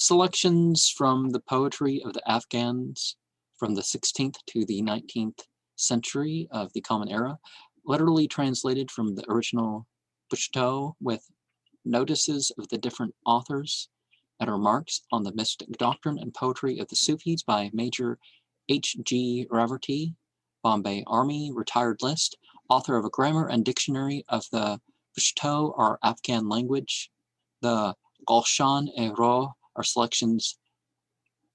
Selections from the poetry of the Afghans from the 16th to the 19th century of the Common Era, literally translated from the original Pashto with notices of the different authors and remarks on the mystic doctrine and poetry of the Sufis by Major H.G. Raverty, Bombay Army, retired list, author of a grammar and dictionary of the Pashto or Afghan language. The Gulshan-e-Roh are selections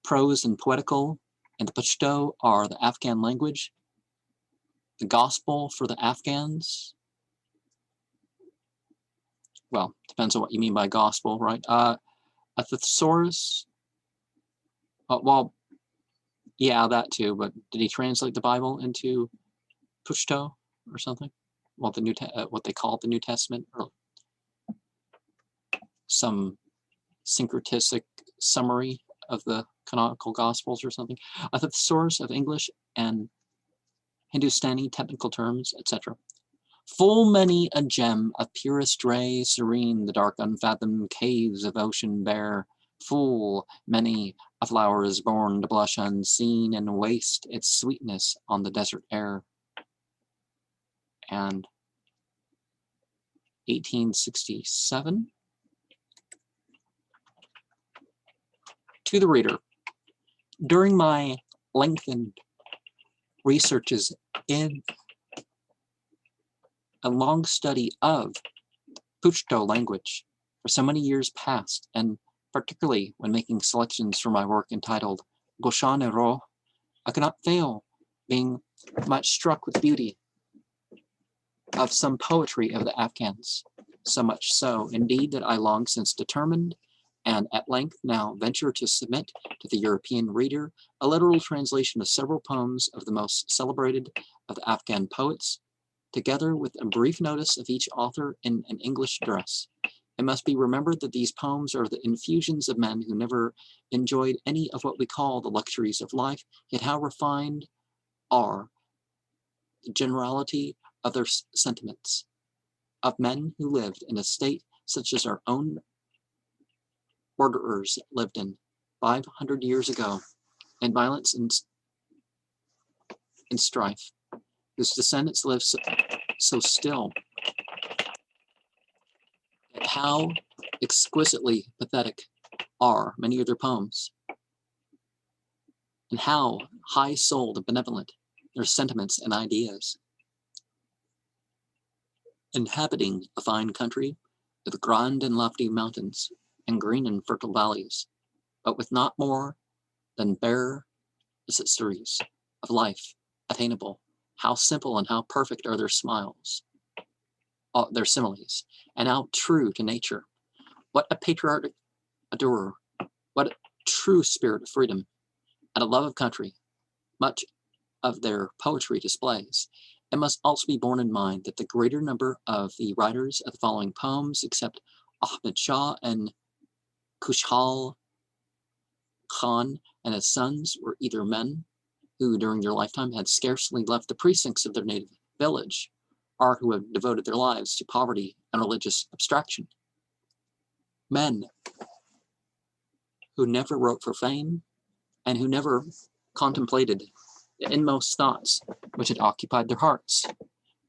prose and poetical, and the Pashto are the Afghan language. The gospel for the Afghans, well, depends on what you mean by gospel, right? A thesaurus, well, yeah, that too, but did he translate the Bible into Pashto or something? Well, what they call the New Testament, or some syncretistic summary of the canonical gospels or something. A thesaurus of English and Hindustani technical terms, etc. Full many a gem of purest ray serene the dark unfathomed caves of ocean bear. Full many a flower is born to blush unseen and waste its sweetness on the desert air. And 1867. To the reader, during my lengthened researches in a long study of Pashto language for so many years past, and particularly when making selections for my work entitled Gulshan-e-Roh, I cannot fail being much struck with the beauty of some poetry of the Afghans, so much so, indeed, that I long since determined, and at length now venture to submit to the European reader a literal translation of several poems of the most celebrated of the Afghan poets, together with a brief notice of each author in an English dress. It must be remembered that these poems are the infusions of men who never enjoyed any of what we call the luxuries of life, yet how refined are the generality of their sentiments, of men who lived in a state such as our own borderers lived in 500 years ago, in violence and strife, whose descendants live so still. Yet how exquisitely pathetic are many of their poems, and how high-souled and benevolent their sentiments and ideas. Inhabiting a fine country with grand and lofty mountains and green and fertile valleys, but with not more than bare necessaries of life attainable, how simple and how perfect are their smiles, their similes, and how true to nature. What a patriotic adorer, what a true spirit of freedom and a love of country much of their poetry displays. It must also be borne in mind that the greater number of the writers of the following poems, except Ahmed Shah and Khushhal Khan and his sons, were either men who during their lifetime had scarcely left the precincts of their native village, or who had devoted their lives to poverty and religious abstraction. Men who never wrote for fame and who never contemplated the inmost thoughts which had occupied their hearts,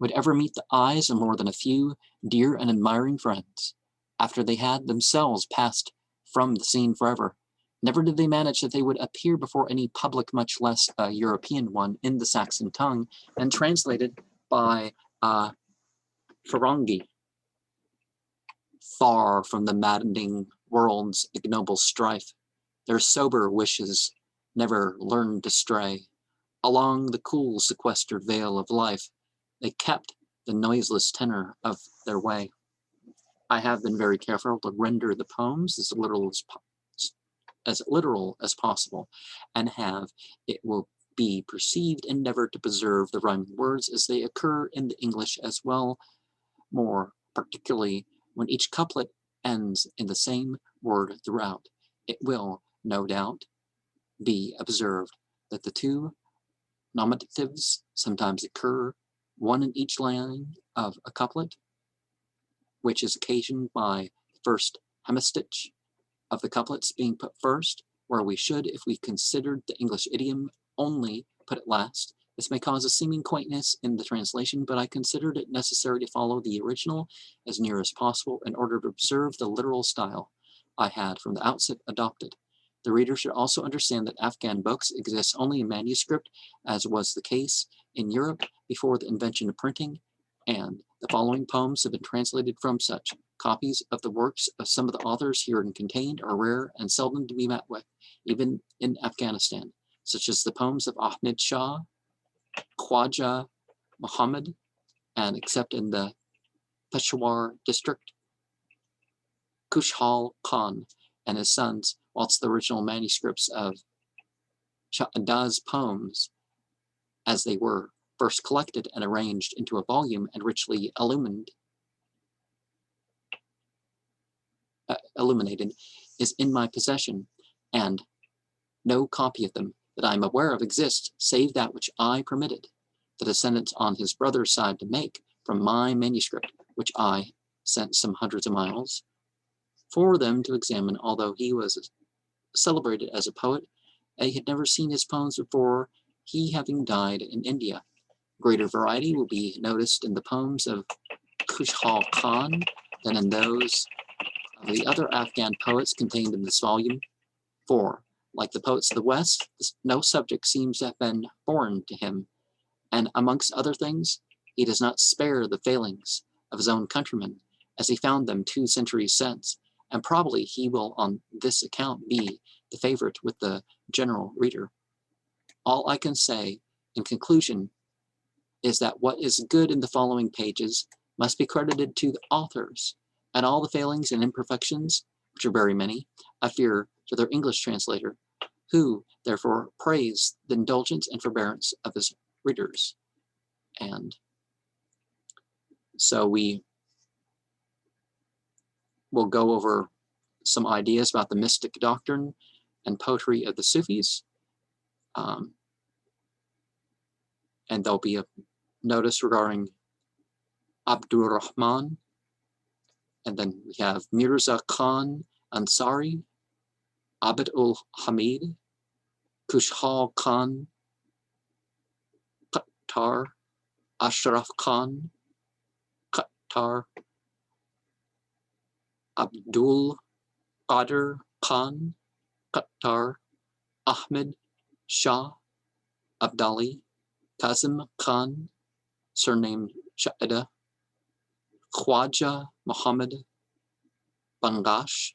would ever meet the eyes of more than a few dear and admiring friends, after they had themselves passed from the scene forever. Never did they manage that they would appear before any public, much less a European one, in the Saxon tongue, and translated by Ferengi. Far from the maddening world's ignoble strife, their sober wishes never learned to stray. Along the cool sequestered vale of life, they kept the noiseless tenor of their way. I have been very careful to render the poems as literal as possible, and have, it will be perceived, endeavored to preserve the rhyming words as they occur in the English as well, more particularly when each couplet ends in the same word throughout. It will, no doubt, be observed that the two nominatives sometimes occur, one in each line of a couplet, which is occasioned by the first hemistich of the couplets being put first, where we should, if we considered the English idiom only, put it last. This may cause a seeming quaintness in the translation, but I considered it necessary to follow the original as near as possible in order to observe the literal style I had from the outset adopted. The reader should also understand that Afghan books exist only in manuscript, as was the case in Europe before the invention of printing, and the following poems have been translated from such. Copies of the works of some of the authors herein contained are rare and seldom to be met with, even in Afghanistan, such as the poems of Ahmed Shah, Khwaja Muhammad, and except in the Peshawar district, Kushal Khan and his sons, whilst the original manuscripts of Shahidah's poems, as they were first collected and arranged into a volume and richly illuminated, is in my possession, and no copy of them that I am aware of exists, save that which I permitted the descendants on his brother's side to make from my manuscript, which I sent some hundreds of miles for them to examine. Although he was celebrated as a poet, I had never seen his poems before, he having died in India. Greater variety will be noticed in the poems of Kushal Khan than in those of the other Afghan poets contained in this volume, for, like the poets of the West, no subject seems to have been foreign to him, and amongst other things, he does not spare the failings of his own countrymen, as he found them 2 centuries since, and probably he will on this account be the favorite with the general reader. All I can say, in conclusion, is that what is good in the following pages must be credited to the authors, and all the failings and imperfections, which are very many, I fear, to their English translator, who, therefore, praise the indulgence and forbearance of his readers. And so we will go over some ideas about the mystic doctrine and poetry of the Sufis. And there'll be a notice regarding Abdur Rahman. And then we have Mirza Khan Ansari, Abd ul Hamid, Kushal Khan, Qatar, Ashraf Khan, Qatar, Abdul Qadir Khan, Qatar, Ahmed Shah, Abdali, Kazim Khan, surnamed Shahidah, Khwaja Muhammad, Bangash,